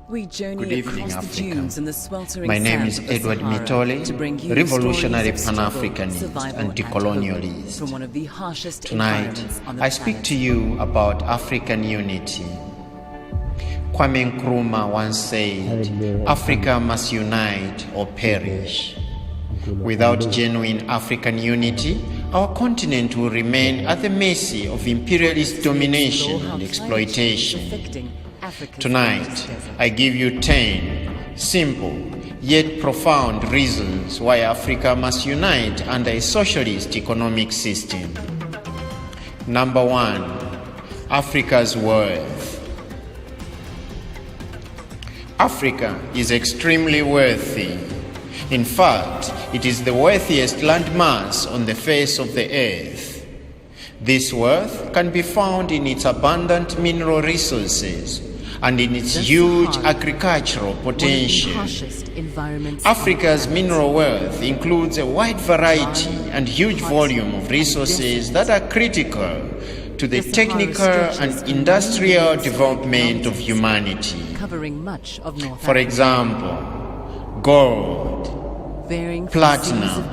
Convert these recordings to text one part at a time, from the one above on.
We journey Good evening, across Africa. the dunes and the sweltering My name is sands of the Edward Sahara Mitole, to bring you revolutionary stories of struggle, Pan-Africanist survival, and hope decolonialist. from one of the harshest Tonight, environments on the I speak planet. to you about African unity. Kwame Nkrumah once said, Africa must unite or perish. Without genuine African unity, our continent will remain at the mercy of imperialist domination and exploitation. Tonight, I give you 10 simple yet profound reasons why Africa must unite under a socialist economic system. Number 1, Africa's worth. Africa is extremely wealthy. In fact, it is the wealthiest landmass on the face of the earth. This wealth can be found in its abundant mineral resources and in its huge agricultural potential. Africa's mineral wealth includes a wide variety and huge volume of resources that are critical to the technical and industrial development of humanity. For example, gold, platinum,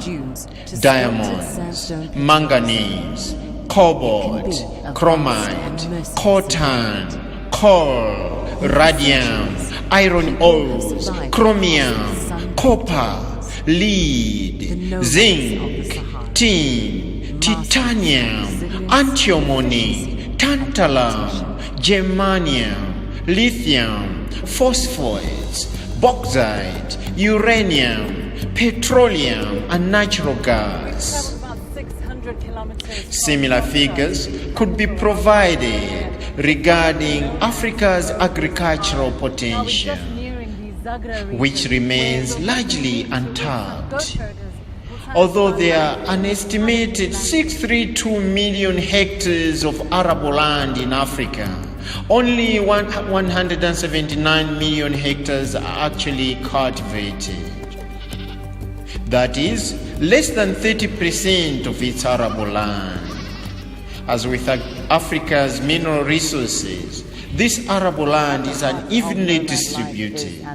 diamonds, manganese, cobalt, chromite, coltan, coal, radium, iron ores, chromium, copper, lead, zinc, tin, titanium, antimony, tantalum, germanium, lithium, phosphates, bauxite, uranium, petroleum, and natural gas. Similar figures could be provided regarding Africa's agricultural potential, which remains largely untapped. Although there are an estimated 632 million hectares of arable land in Africa, only 179 million hectares are actually cultivated. That is, less than 30% of its arable land. As with Africa's mineral resources, this arable land is unevenly distributed.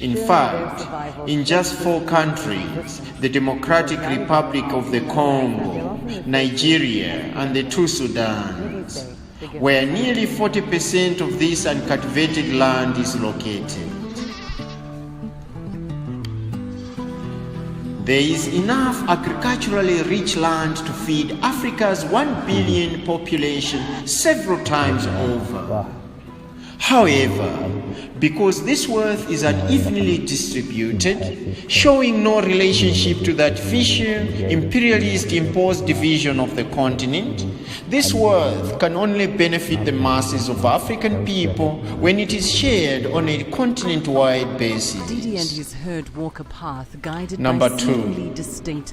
In fact, in just 4 countries, the Democratic Republic of the Congo, Nigeria, and the 2 Sudans, where nearly 40% of this uncultivated land is located. There is enough agriculturally rich land to feed Africa's 1 billion population several times over. However, because this wealth is unevenly distributed, showing no relationship to the artificial, imperialist imposed division of the continent, this wealth can only benefit the masses of African people when it is shared on a continent-wide basis. Number 2,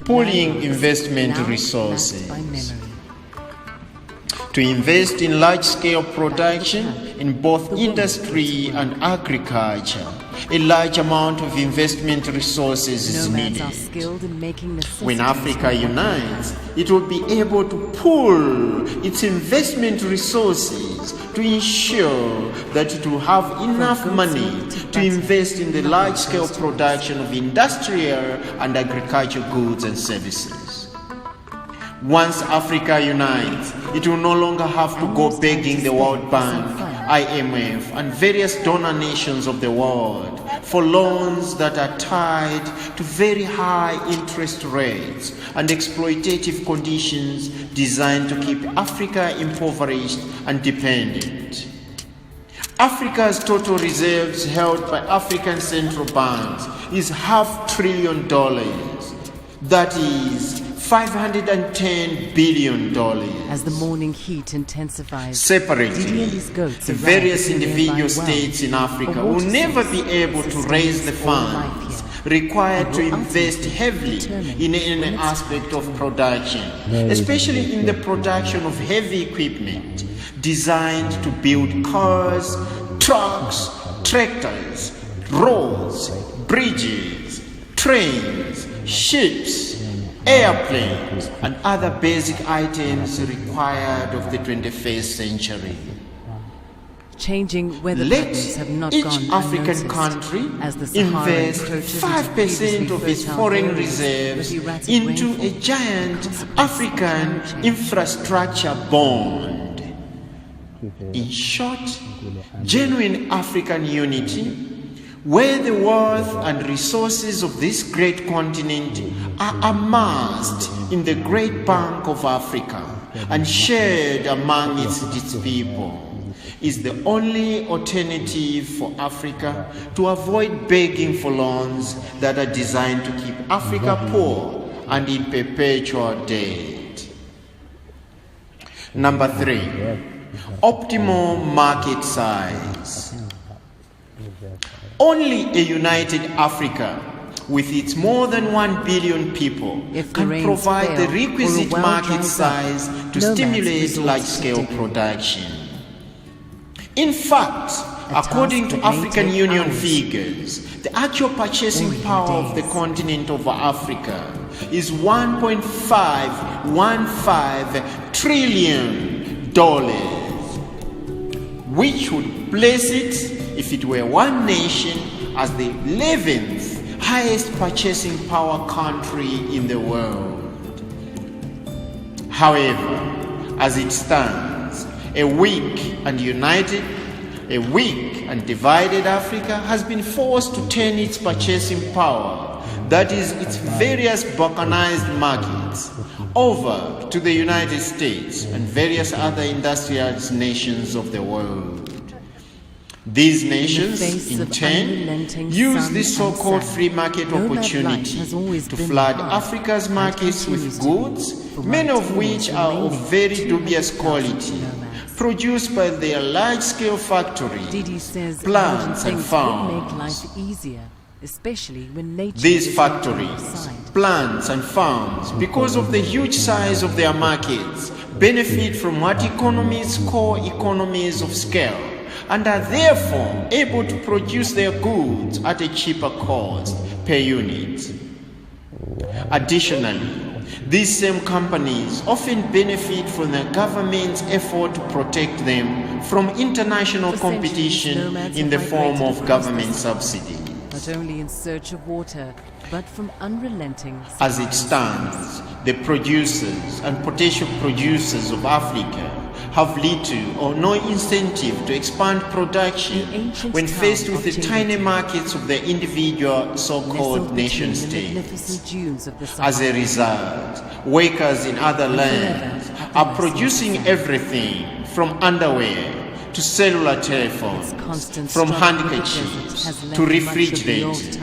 pooling investment resources. To invest in large-scale production in both industry and agriculture, a large amount of investment resources is needed. When Africa unites, it will be able to pool its investment resources to ensure that it will have enough money to invest in the large-scale production of industrial and agricultural goods and services. Once Africa unites, it will no longer have to go begging the World Bank, IMF, and various donor nations of the world for loans that are tied to very high interest rates and exploitative conditions designed to keep Africa impoverished and dependent. Africa's total reserves held by African central banks is $500 billion. That is $510 billion. As the morning heat intensifies, separately, the various individual states in Africa will never be able to raise the funds required to invest heavily in any aspect of production, especially in the production of heavy equipment designed to build cars, trucks, tractors, roads, bridges, trains, ships, airplanes, and other basic items required of the 21st century. Changing weather Let patterns have not each gone African unnoticed, country as the Sahara invest encroaches 5% into of its fertile foreign areas reserves with erratic into a rainfall, giant consequence of African climate change. infrastructure bond. In short, genuine African unity, where the wealth and resources of this great continent are amassed in the great bank of Africa and shared among its people, is the only alternative for Africa to avoid begging for loans that are designed to keep Africa poor and in perpetual debt. Number 3, optimal market size. Only a united Africa with its more than 1 billion people can provide the requisite market size to stimulate large-scale production. In fact, according to African Union figures, the actual purchasing power of the continent of Africa is $1.515 trillion, which would place it, if it were one nation, as the 11th highest purchasing power country in the world. However, as it stands, a weak and divided Africa has been forced to turn its purchasing power, that is, its various balkanized markets, over to the United States and various other industrialized nations of the world. These nations, in turn, use this so-called free market opportunity to flood Africa's markets with goods, many of which are of very dubious quality, produced by their large-scale factories, plants and farms. These factories, plants and farms, because of the huge size of their markets, benefit from what economists call economies of scale, and are therefore able to produce their goods at a cheaper cost per unit. Additionally, these same companies often benefit from the government's effort to protect them from international competition in the form of government subsidies. Not only in search of water, but from unrelenting. As it stands, the producers and potential producers of Africa have little or no incentive to expand production when faced with the tiny markets of their individual so-called nation states. As a result, workers in other lands are producing everything from underwear to cellular telephones, from handkerchiefs to refrigerators,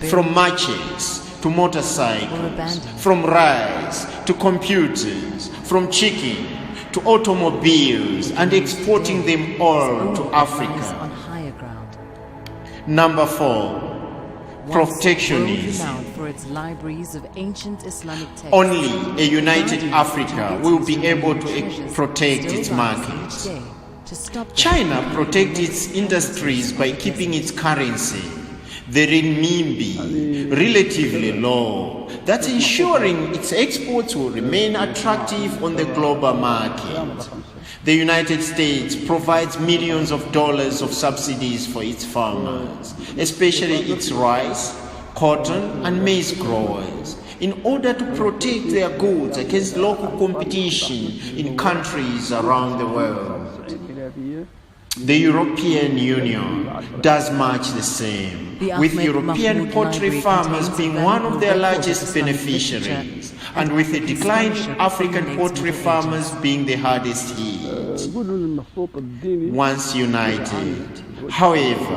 from matches to motorcycles, from rice to computers, from chicken to automobiles, and exporting them all to Africa. Number 4, protectionism. Only a united Africa will be able to protect its markets. China protects its industries by keeping its currency, the renminbi, relatively low, that's ensuring its exports will remain attractive on the global market. The United States provides millions of dollars of subsidies for its farmers, especially its rice, cotton, and maize growers, in order to protect their goods against local competition in countries around the world. The European Union does much the same, with European poultry farmers being one of their largest beneficiaries, and with the declining African poultry farmers being the hardest hit. Once united, however,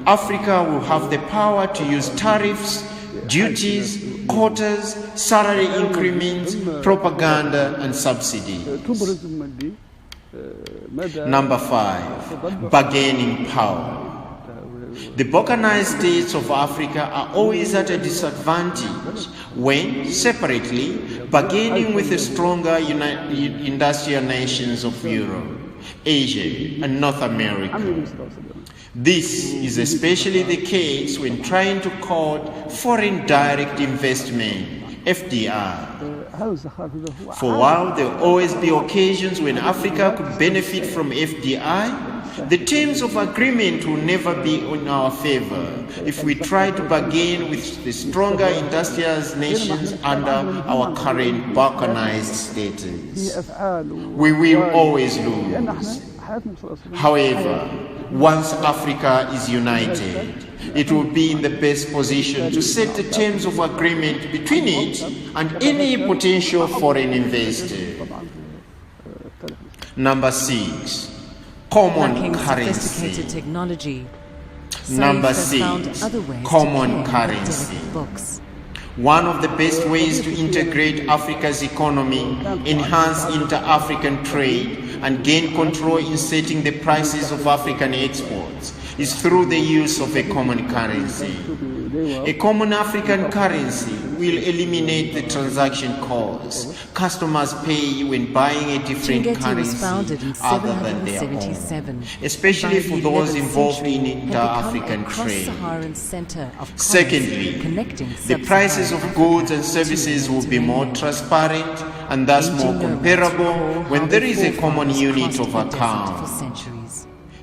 Africa will have the power to use tariffs, duties, quotas, salary increments, propaganda, and subsidies. Number 5, bargaining power. The balkanized states of Africa are always at a disadvantage when, separately, bargaining with the stronger industrial nations of Europe, Asia, and North America. This is especially the case when trying to court foreign direct investment, FDI. For while there will always be occasions when Africa could benefit from FDI, the terms of agreement will never be in our favor if we try to bargain with the stronger industrialized nations under our current balkanized status. We will always lose. However, once Africa is united, it will be in the best position to set the terms of agreement between it and any potential foreign investor. Number 6, common currency. Technology. Number 6, common currency. One of the best ways to integrate Africa's economy, enhance inter-African trade, and gain control in setting the prices of African exports is through the use of a common currency. A common African currency will eliminate the transaction costs customers pay when buying a different currency other than their own, especially for those involved in inter-African trade. Secondly, the prices of goods and services will be more transparent and thus more comparable when there is a common unit of account.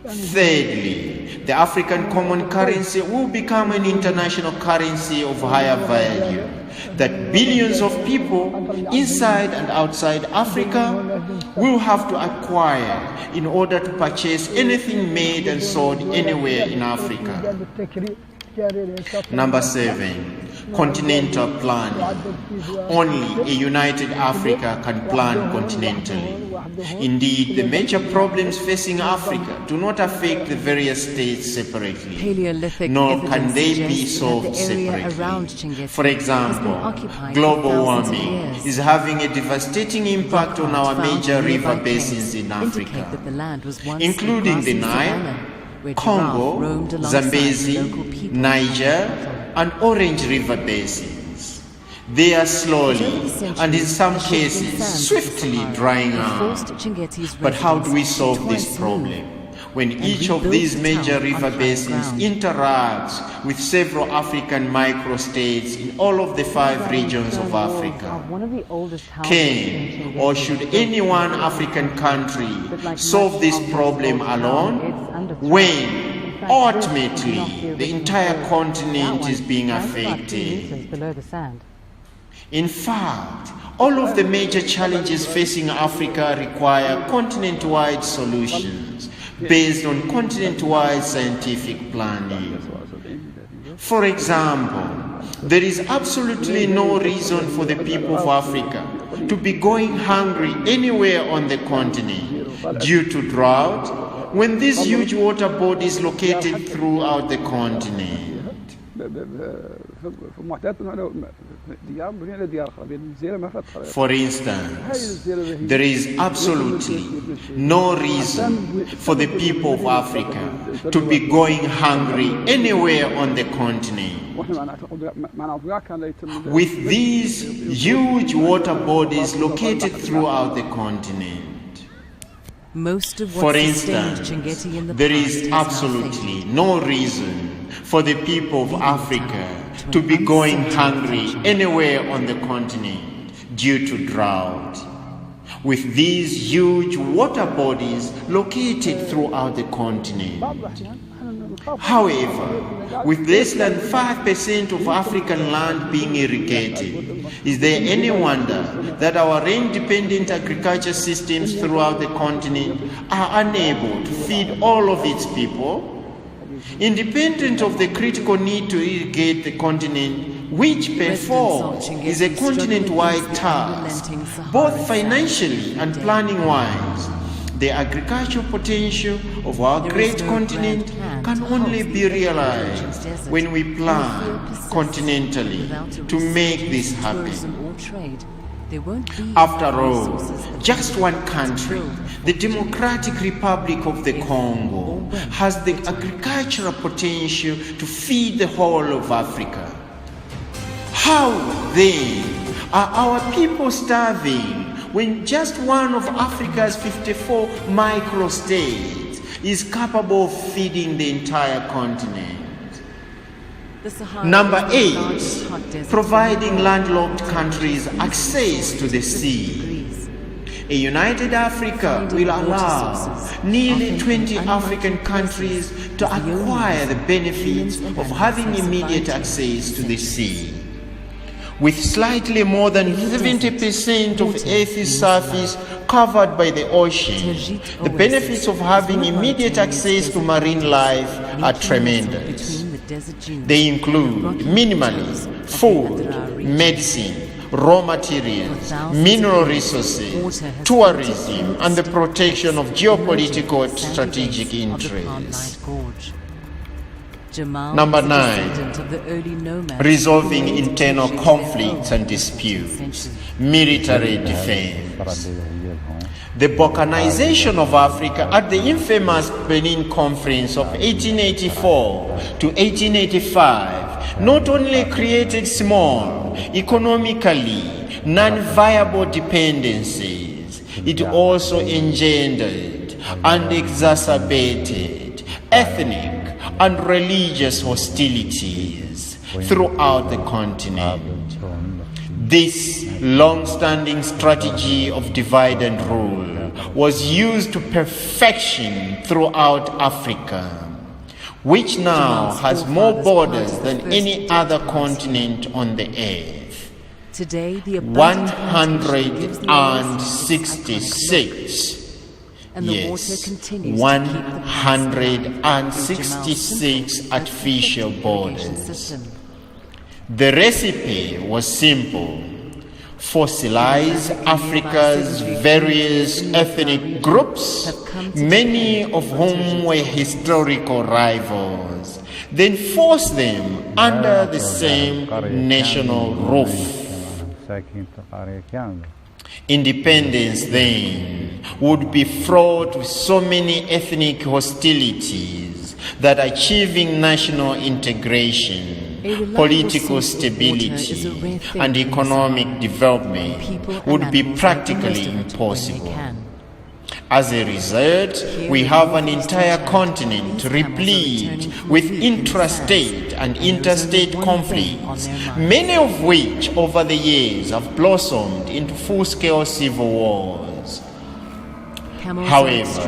Thirdly, the African common currency will become an international currency of higher value that billions of people inside and outside Africa will have to acquire in order to purchase anything made and sold anywhere in Africa. Number 7, continental planning. Only a united Africa can plan continentally. Indeed, the major problems facing Africa do not affect the various states separately, nor can they be solved separately. For example, global warming is having a devastating impact on our major river basins in Africa, including the Nile, Congo, Zambezi, Niger, and Orange River basins. They are slowly, and in some cases, swiftly drying out. But how do we solve this problem? When each of these major river basins interacts with several African microstates in all of the 5 regions of Africa. Can or should any one African country solve this problem alone? When ultimately the entire continent is being affected. In fact, all of the major challenges facing Africa require continent-wide solutions based on continent-wide scientific planning. For example, there is absolutely no reason for the people of Africa to be going hungry anywhere on the continent due to drought when these huge water bodies located throughout the continent. For instance, there is absolutely no reason for the people of Africa to be going hungry anywhere on the continent. With these huge water bodies located throughout the continent. For instance, there is absolutely no reason for the people of Africa to be going hungry anywhere on the continent due to drought. With these huge water bodies located throughout the continent. However, with less than 5% of African land being irrigated, is there any wonder that our rain-dependent agriculture systems throughout the continent are unable to feed all of its people? Independent of the critical need to irrigate the continent, which perforce is a continent-wide task, both financially and planning-wise, the agricultural potential of our great continent can only be realized when we plan continentally to make this happen. After all, just one country, the Democratic Republic of the Congo, has the agricultural potential to feed the whole of Africa. How then are our people starving when just one of Africa's 54 microstates is capable of feeding the entire continent? Number 8, providing landlocked countries access to the sea. A united Africa will allow nearly 20 African countries to acquire the benefits of having immediate access to the sea. With slightly more than 70% of Earth's surface covered by the ocean, the benefits of having immediate access to marine life are tremendous. They include minimally food, medicine, raw materials, mineral resources, tourism, and the protection of geopolitical strategic interests. Number 9, resolving internal conflicts and disputes, military defense. The balkanization of Africa at the infamous Benin Conference of 1884 to 1885 not only created small, economically non-viable dependencies, it also engendered and exacerbated ethnic and religious hostilities throughout the continent. This long-standing strategy of divide and rule was used to perfection throughout Africa, which now has more borders than any other continent on the earth. Today, the 166. Yes, 166 artificial borders. The recipe was simple: fossilize Africa's various ethnic groups, many of whom were historical rivals, then force them under the same national roof. Independence then would be fraught with so many ethnic hostilities that achieving national integration, political stability, and economic development would be practically impossible. As a result, we have an entire continent replete with intrastate and interstate conflicts, many of which over the years have blossomed into full-scale civil wars. However,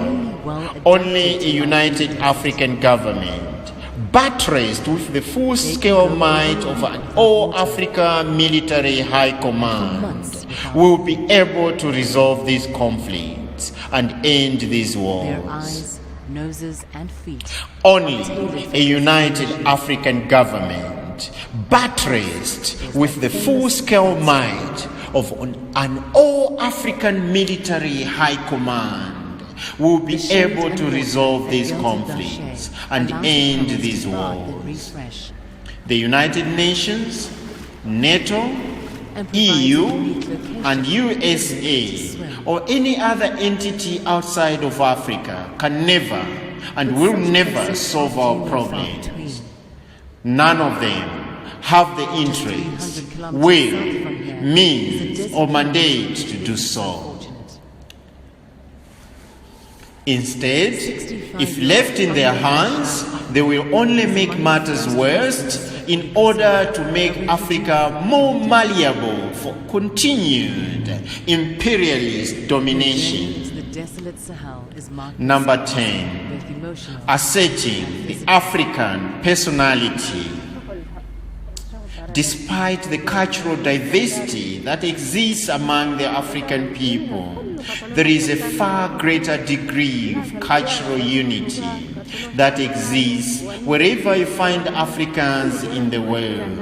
only a united African government, buttressed with the full-scale might of an all-Africa military high command, will be able to resolve these conflicts and end these wars. Their eyes, noses, and feet. Only a united African government, buttressed with the full-scale might of an all-African military high command, will be able to resolve these conflicts and end these wars. The United Nations, NATO, EU, and USA, or any other entity outside of Africa can never and will never solve our problems. None of them have the interest, will, means, or mandate to do so. Instead, if left in their hands, they will only make matters worse in order to make Africa more malleable for continued imperialist domination. Number 10, asserting the African personality. Despite the cultural diversity that exists among the African people, there is a far greater degree of cultural unity that exists wherever you find Africans in the world.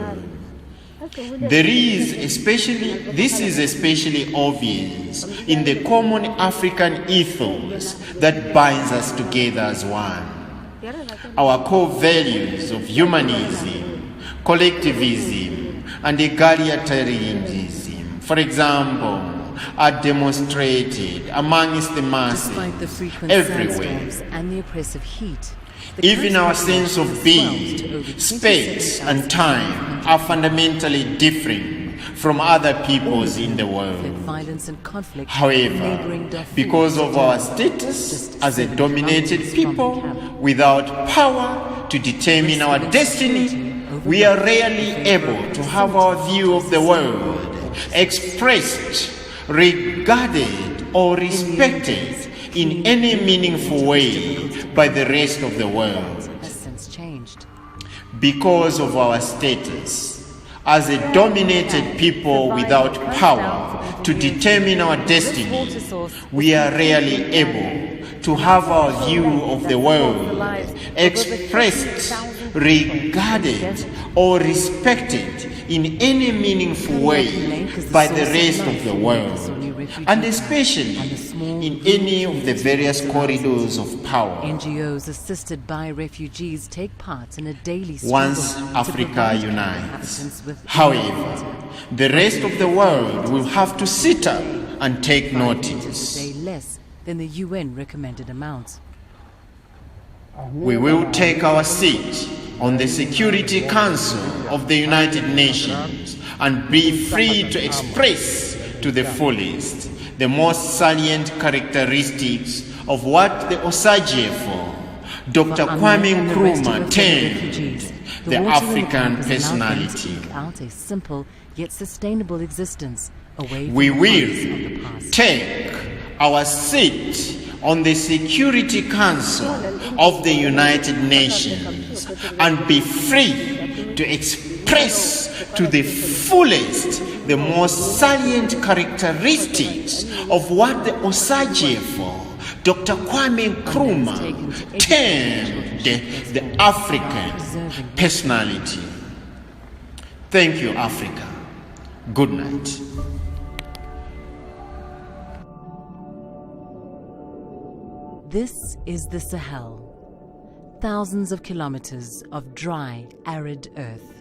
This is especially obvious in the common African ethos that binds us together as one. Our core values of humanism, collectivism, and egalitarianism, for example, are demonstrated amongst the masses everywhere. And the oppressive heat, even our sense of being, space, and time are fundamentally different from other peoples in the world. However, because of our status as a dominated people without power to determine our destiny, we are rarely able to have our view of the world expressed, regarded, or respected in any meaningful way by the rest of the world. Has since changed. Because of our status as a dominated people without power to determine our destiny, we are rarely able to have our view of the world expressed, regarded, or respected in any meaningful way by the rest of the world, and especially in any of the various corridors of power. NGOs assisted by refugees take part in a daily struggle Once to Africa provide unites, inhabitants with however, the rest of the world will have to sit up and take notice. today less than the UN recommended amount. We will take our seat on the Security Council of the United Nations and be free to express to the fullest the most salient characteristics of what the Osagiefo Dr. Kwame Nkrumah termed the African personality. Out a simple yet sustainable existence away from We the horrors of the will past. take our seat on the Security Council of the United Nations and be free to express to the fullest the most salient characteristics of what the Osagiefo Dr. Kwame Nkrumah termed the African personality. Thank you, Africa. Good night. This is the Sahel. Thousands of kilometers of dry, arid earth.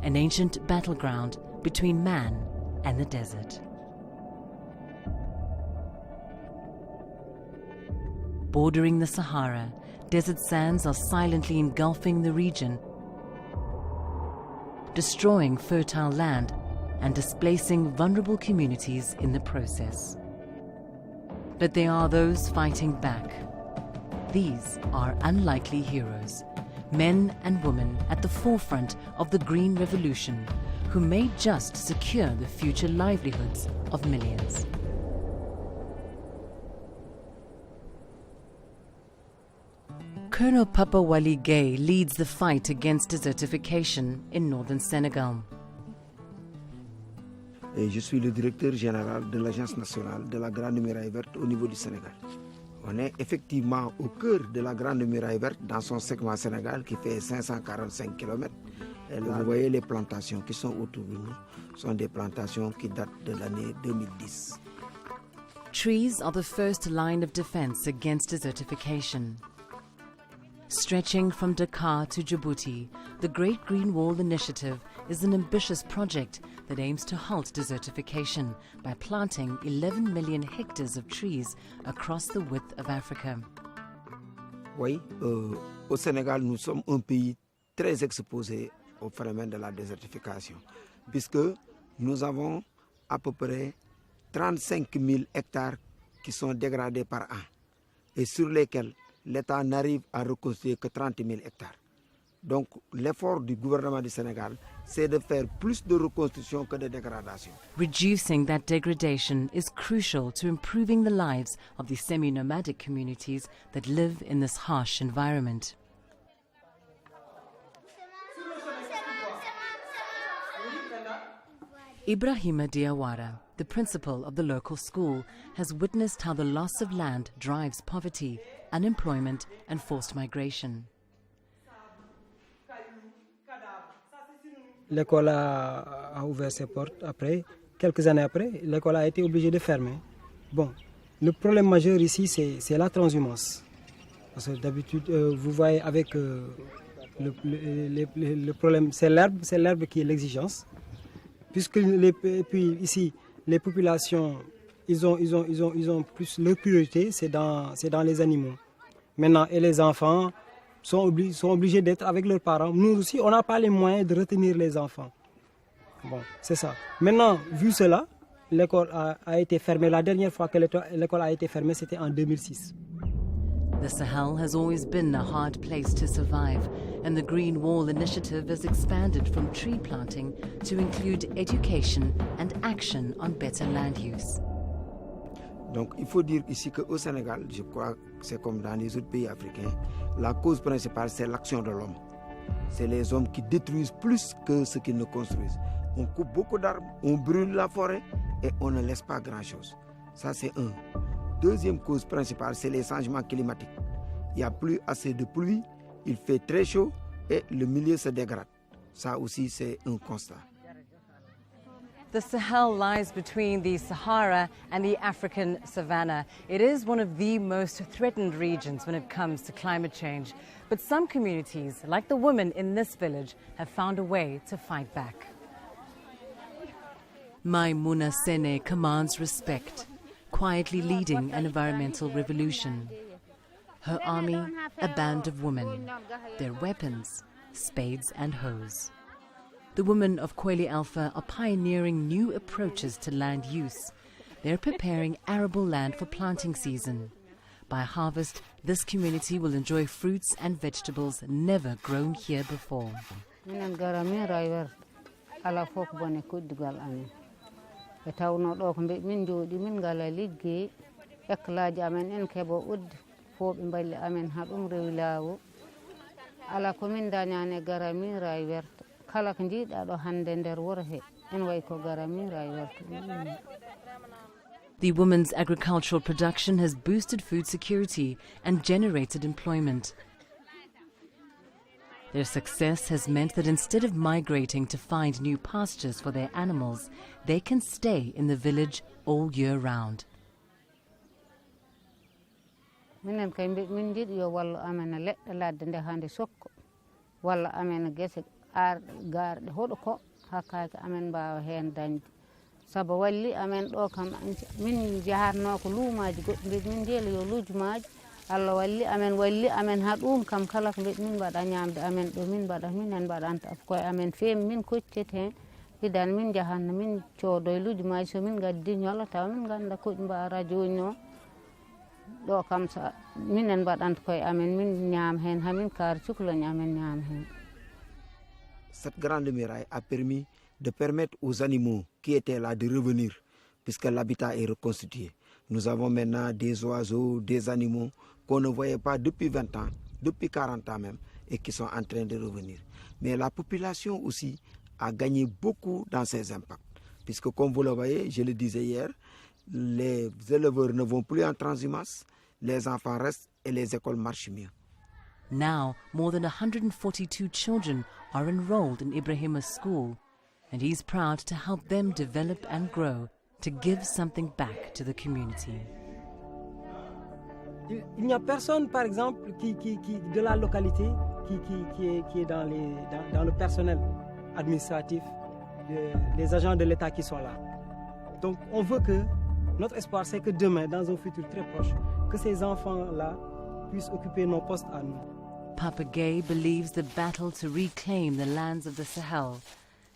An ancient battleground between man and the desert. Bordering the Sahara, desert sands are silently engulfing the region, destroying fertile land and displacing vulnerable communities in the process. But there are those fighting back. These are unlikely heroes, men and women at the forefront of the Green Revolution, who may just secure the future livelihoods of millions. Colonel Papa Wali Gay leads the fight against desertification in northern Senegal. Et je suis le directeur général de l'Agence nationale de la Grande Muraille Verte au niveau du Sénégal. On est effectivement au cœur de la Grande Muraille Verte dans son segment Sénégal qui fait 545 km. Et là, vous voyez les plantations qui sont autour de nous, sont des plantations qui datent de l'année 2010. Trees are the first line of defense against desertification. Stretching from Dakar to Djibouti, the Great Green Wall Initiative is an ambitious project that aims to halt desertification by planting 11 million hectares of trees across the width of Africa. Oui, au Sénégal, nous sommes un pays très exposé au phénomène de la désertification, puisque nous avons à peu près 35 000 hectares qui sont dégradés par an, et sur lesquels l'État n'arrive à reconstruire que 30 000 hectares. Donc l'effort du gouvernement du Sénégal, c'est de faire plus de reconstruction que de dégradation. Reducing that degradation is crucial to improving the lives of the semi-nomadic communities that live in this harsh environment. Ibrahima Diawara, the principal of the local school, has witnessed how the loss of land drives poverty, unemployment and forced migration. L'école a ouvert ses portes après. Quelques années après, l'école a été obligée de fermer. Bon, le problème majeur ici, c'est la transhumance. Parce que d'habitude, vous voyez avec le problème, c'est l'herbe qui est l'exigence. Puisque puis ici, les populations, ils ont plus leur priorité, c'est dans les animaux. Maintenant, et les enfants sont obligés d'être avec leurs parents. Nous aussi, on n'a pas les moyens de retenir les enfants. Bon, c'est ça. Maintenant, vu cela, l'école a été fermée. La dernière fois que l'école a été fermée, c'était en 2006. The Sahel has always been a hard place to survive, and the Green Wall Initiative has expanded from tree planting to include education and action on better land use. Donc il faut dire ici qu'au Sénégal, je crois que c'est comme dans les autres pays africains, la cause principale c'est l'action de l'homme. C'est les hommes qui détruisent plus que ce qu'ils ne construisent. On coupe beaucoup d'arbres, on brûle la forêt et on ne laisse pas grand-chose. Ça c'est un. Deuxième cause principale, c'est les changements climatiques. Il n'y a plus assez de pluie, il fait très chaud et le milieu se dégrade. Ça aussi c'est un constat. The Sahel lies between the Sahara and the African savanna. It is one of the most threatened regions when it comes to climate change. But some communities, like the women in this village, have found a way to fight back. Maimouna Sene commands respect, quietly leading an environmental revolution. Her army, a band of women. Their weapons, spades and hoes. The women of Kweli Alpha are pioneering new approaches to land use. They're preparing arable land for planting season. By harvest, this community will enjoy fruits and vegetables never grown here before. The women's agricultural production has boosted food security and generated employment. Their success has meant that instead of migrating to find new pastures for their animals, they can stay in the village all year round. Sabo walli amen ɗo kam min jahatno ko luumaji goɗɗi min jeela yo lujmaji Allah walli amen ha ɗum kam kala ko min mbaɗa ñamde amen ɗo min mbaɗa minen mbaɗanta koye amen feemi min koccete hen hidan min jahanno min coodoye lujmaji so min gaddi ñola taw min ganda koƴ mba radio ño ɗo kam sa minen mbaɗanta koye amen min ñaam hen hamin kaari cukloñ amen ñaam hen. Cette grande muraille a permis de permettre aux animaux qui étaient là de revenir, puisque l'habitat est reconstitué. Nous avons maintenant des oiseaux, des animaux qu'on ne voyait pas depuis 20 ans, depuis 40 ans même, et qui sont en train de revenir. Mais la population aussi a gagné beaucoup dans ces impacts, puisque comme vous le voyez, je le disais hier, les éleveurs ne vont plus en transhumance, les enfants restent et les écoles marchent mieux. Now, more than 142 children are enrolled in Ibrahima's school, and he's proud to help them develop and grow, to give something back to the community. Il n'y a personne, par exemple, qui de la localité qui est dans le personnel administratif, les agents de l'État qui sont là. Donc on veut que, notre espoir c'est que demain, dans un futur très proche, que ces enfants-là puissent occuper nos postes à nous. Papa Gay believes the battle to reclaim the lands of the Sahel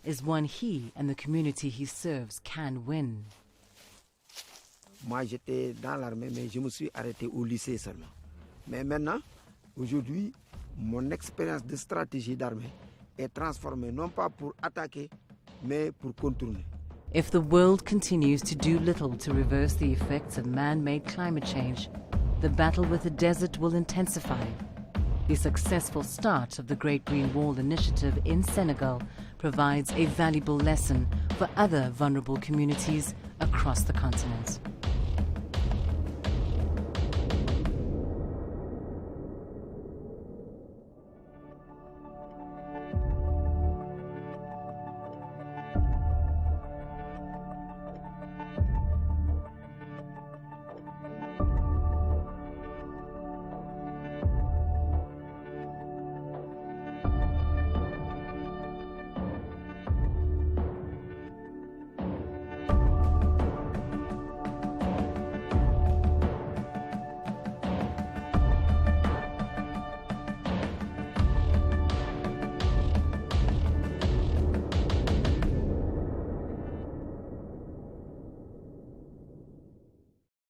is one he and the community he serves can win. Moi, j'étais dans l'armée, mais je me suis arrêté au lycée seulement. Mais maintenant, aujourd'hui, mon expérience de stratégie d'armée est transformée non pas pour attaquer, mais pour contourner. If the world continues to do little to reverse the effects of man-made climate change, the battle with the desert will intensify. The successful start of the Great Green Wall initiative in Senegal provides a valuable lesson for other vulnerable communities across the continent.